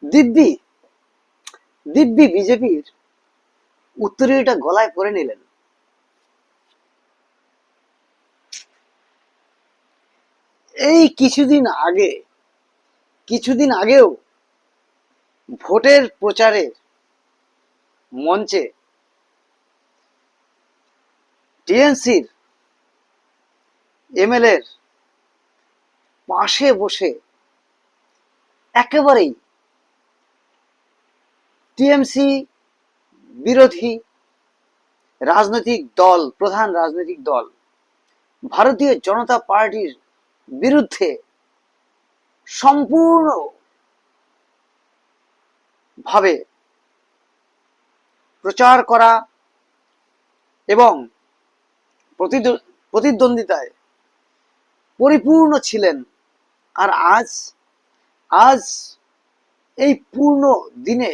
দিব্যি দিব্যি বিজেপির উত্তরীয়টা গলায় পরে নিলেন। এই কিছুদিন আগেও ভোটের প্রচারের মঞ্চে টিএমসির এমএলএর পাশে বসে একেবারেই টিএমসি বিরোধী প্রধান রাজনৈতিক দল ভারতীয় জনতা পার্টির বিরুদ্ধে সম্পূর্ণ ভাবে প্রচার করা এবং প্রতিদ্বন্দ্বিতায় পরিপূর্ণ ছিলেন। আর আজ এই পূর্ণ দিনে,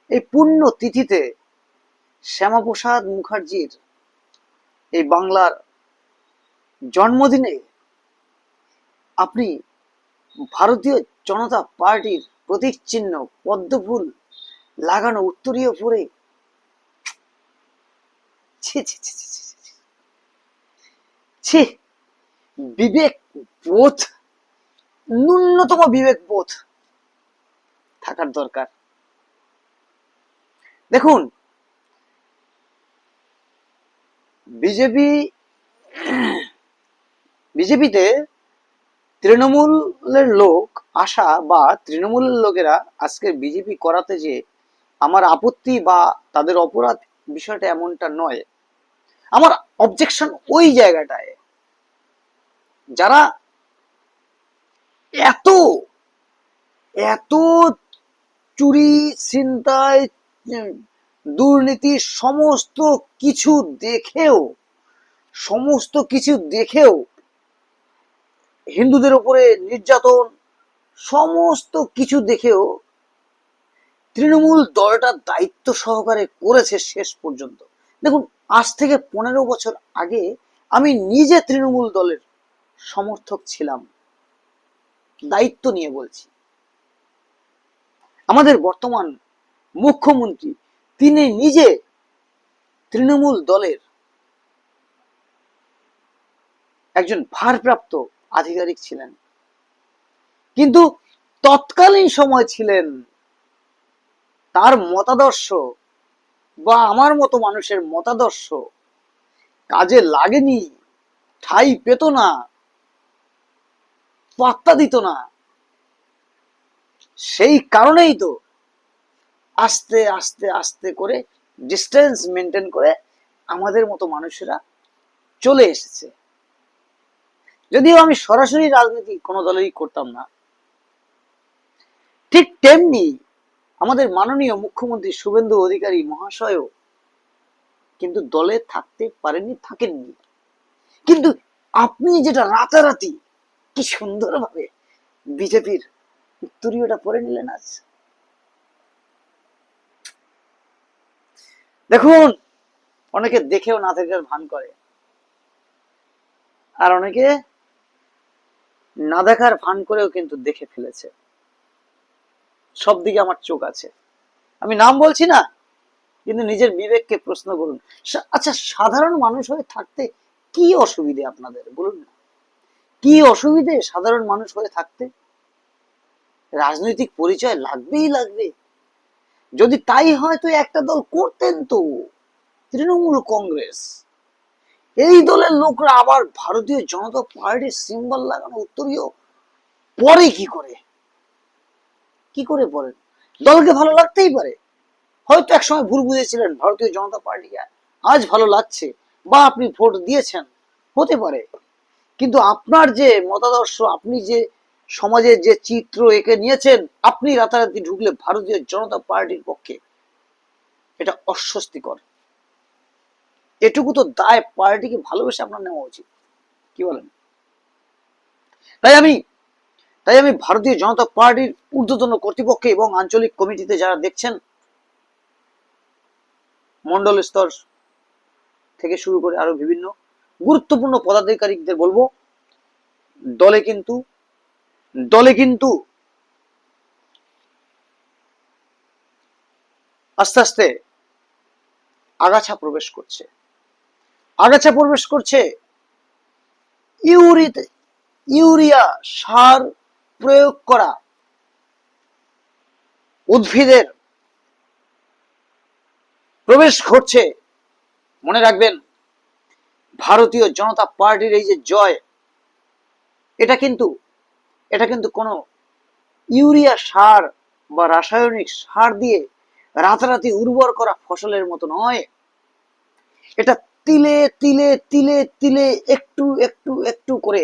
এই পূর্ণ তিথিতে শ্যামাপ্রসাদ মুখার্জির এই বাংলার জন্মদিনে আপনি ভারতীয় জনতা পার্টির প্রতীক চিহ্ন পদ্মফুল লাগানো উত্তরীয় পরে বিবেক বোধ, ন্যূনতম বিবেক বোধ থাকার দরকার। দেখুন, বিজেপিতে তৃণমূলের লোক আসা বা তৃণমূলের লোকেরা আজকে বিজেপি করাতে যে আমার আপত্তি বা তাদের অপরাধ, বিষয়টা এমনটা নয়। আমার অবজেকশন ওই জায়গাটায়, যারা এত এত চুরি ছিনতাই দুর্নীতি সমস্ত কিছু দেখেও হিন্দুদের উপরে নির্যাতন সমস্ত কিছু দেখেও তৃণমূল দলটা দায়িত্ব সহকারে করেছে শেষ পর্যন্ত। দেখুন, আজ থেকে 15 বছর আগে আমি নিজে তৃণমূল দলের সমর্থক ছিলাম, দায়িত্ব নিয়ে বলছি। আমাদের বর্তমান মুখ্যমন্ত্রী তিনি নিজে তৃণমূল দলের একজন ভারপ্রাপ্ত আধিকারিক ছিলেন, কিন্তু তৎকালীন সময় ছিলেন তার মতাদর্শ বা আমার মতো মানুষের মতাদর্শ কাজে লাগেনি, ঠাঁই পেত না, পাত্তা দিত না। সেই কারণেই তো আস্তে আস্তে আস্তে করে ডিস্টেন্স মেনটেন করে আমাদের মতো মানুষেরা চলে এসেছে। যদিও আমি সরাসরি রাজনীতি কোনো দলেরই করতাম না, ঠিক তেমনি আমাদের মাননীয় মুখ্যমন্ত্রী শুভেন্দু অধিকারী মহাশয়ও কিন্তু দলে থাকতে পারেননি, থাকেননি। কিন্তু আপনি যেটা রাতারাতি কি সুন্দরভাবে বিজেপির উত্তরীয়টা পরে নিলেন আজ। দেখুন, অনেকে দেখেও না দেখার ভান করে, আর অনেকে না দেখার ভান করেও কিন্তু দেখে ফেলেছে। সব দিকে আমার চোখ আছে, আমি নাম বলছি না, কিন্তু নিজের বিবেককে প্রশ্ন করুন। আচ্ছা, সাধারণ মানুষ হয়ে থাকতে কি অসুবিধে আপনাদের বলুন না? কি অসুবিধে সাধারণ মানুষ হয়ে থাকতে? রাজনৈতিক পরিচয় লাগবেই লাগবে। যদি তাই হয় তো একটা দল করতেন তো, তৃণমূল কংগ্রেস। এই দলের লোকরা আবার ভারতীয় জনতা পার্টির সিম্বল লাগানো উত্তরীয় পরে কি করে পড়েন? দলকে ভালো লাগতেই পারে, হয়তো একসময় ভুল বুঝেছিলেন ভারতীয় জনতা পার্টিকে, আজ ভালো লাগছে বা আপনি ভোট দিয়েছেন, হতে পারে। কিন্তু আপনার যে মতাদর্শ, আপনি যে সমাজের যে চিত্র এঁকে নিয়েছেন, আপনি রাতারাতি ঢুকলে ভারতীয় জনতা পার্টির পক্ষে এটা অস্বস্তিকর। এটুকু তো দায় পার্টিকে ভালোবেসে আপনার নেওয়া উচিত, কি বলেন? তাই আমি ভারতীয় জনতা পার্টির ঊর্ধ্বতন কর্তৃপক্ষে এবং আঞ্চলিক কমিটিতে যারা দেখছেন, মন্ডল স্তর থেকে শুরু করে আরো বিভিন্ন গুরুত্বপূর্ণ পদাধিকারীদের বলবো, দলে কিন্তু দলে কিন্তু আস্তে আস্তে আগাছা প্রবেশ করছে। আগাছা প্রবেশ করছে ইউরিয়া সার প্রয়োগ করা উদ্ভিদের প্রবেশ ঘটছে। মনে রাখবেন, ভারতীয় জনতা পার্টির এই যে জয়, এটা কিন্তু কোনো ইউরিয়া সার বা রাসায়নিক সার দিয়ে রাতারাতি উর্বর করা ফসলের মতো নয়। এটা তিলে তিলে তিলে তিলে একটু একটু একটু করে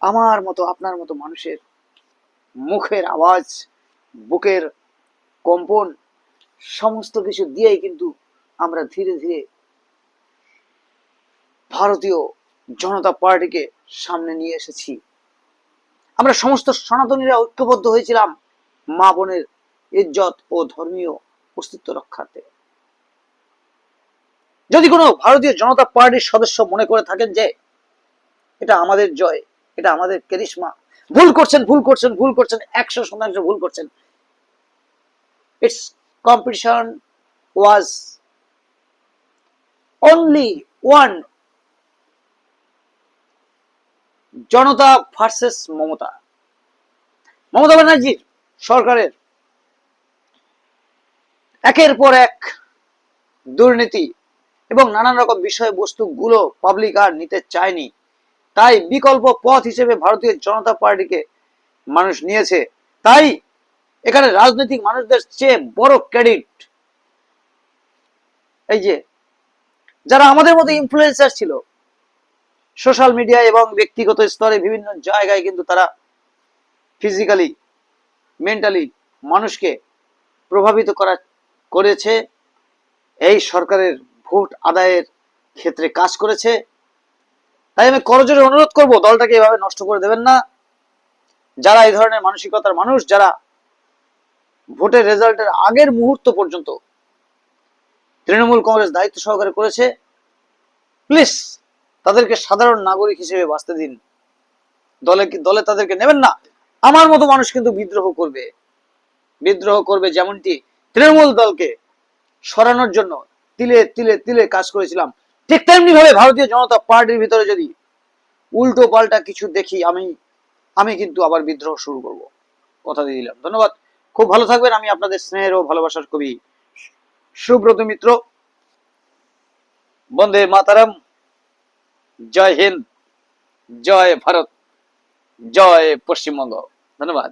আমার মতো আপনার মতো মানুষের মুখের আওয়াজ, বুকের কম্পন, সমস্ত কিছু দিয়েই কিন্তু আমরা ধীরে ধীরে ভারতীয় জনতা পার্টিকে সামনে নিয়ে এসেছি। আমরা সমস্ত সনাতনীরা ঐক্যবদ্ধ হয়েছিলাম মা বোনের ইজ্জত ও ধর্মীয় অস্তিত্ব রক্ষার্থে। যদি কোনো ভারতীয় জনতা পার্টির সদস্য মনে করে থাকেন যে এটা আমাদের জয়, এটা আমাদের ক্যারিশমা, ভুল করছেন, ভুল করছেন, ভুল করছেন, 100% ভুল করছেন। It's competition was only one, Janata versus Mamata. Mamata ব্যানার্জির সরকারের একের পর এক দুর্নীতি এবং নানান রকম বিষয়বস্তুগুলো পাবলিক আর নিতে চায়নি, তাই বিকল্প পথ হিসেবে ভারতীয় জনতা পার্টিকে মানুষ নিয়েছে। তাই এখানে রাজনৈতিক মানুষদের চেয়ে বড় ক্রেডিট এই যে যারা আমাদের মতো ইনফ্লুয়েন্সার ছিল সোশ্যাল মিডিয়া এবং ব্যক্তিগত স্তরে বিভিন্ন জায়গায়, কিন্তু তারা ফিজিক্যালি মেন্টালি মানুষকে প্রভাবিত করেছে, এই সরকারের ভোট আদায়ের ক্ষেত্রে কাজ করেছে। তাই আমি করজোরে অনুরোধ করব, দলটাকে এভাবে নষ্ট করে দেবেন না। যারা এই ধরনের মানসিকতার মানুষ, যারা ভোটের রেজাল্টের আগের মুহূর্ত পর্যন্ত তৃণমূল কংগ্রেস দায়িত্ব সহকারে করেছে, প্লিজ তাদেরকে সাধারণ নাগরিক হিসেবে বাঁচতে দিন। দলে তাদেরকে নেবেন না। আমার মতো মানুষ কিন্তু বিদ্রোহ করবে যেমনটি তৃণমূল দলকে সরানোর জন্য তিলে তিলে তিলে কাজ করেছিলাম, ঠিক তেমনি ভাবে ভারতীয় জনতা পার্টির ভিতরে যদি উল্টো পাল্টা কিছু দেখি, আমি কিন্তু আবার বিদ্রোহ শুরু করব, কথা দিয়ে দিলাম। ধন্যবাদ, খুব ভালো থাকবেন। আমি আপনাদের স্নেহের ও ভালোবাসার কবি সুব্রত মিত্র। বন্দে মাতারাম, জয় হিন্দ, জয় ভারত, জয় পশ্চিমবঙ্গ। ধন্যবাদ।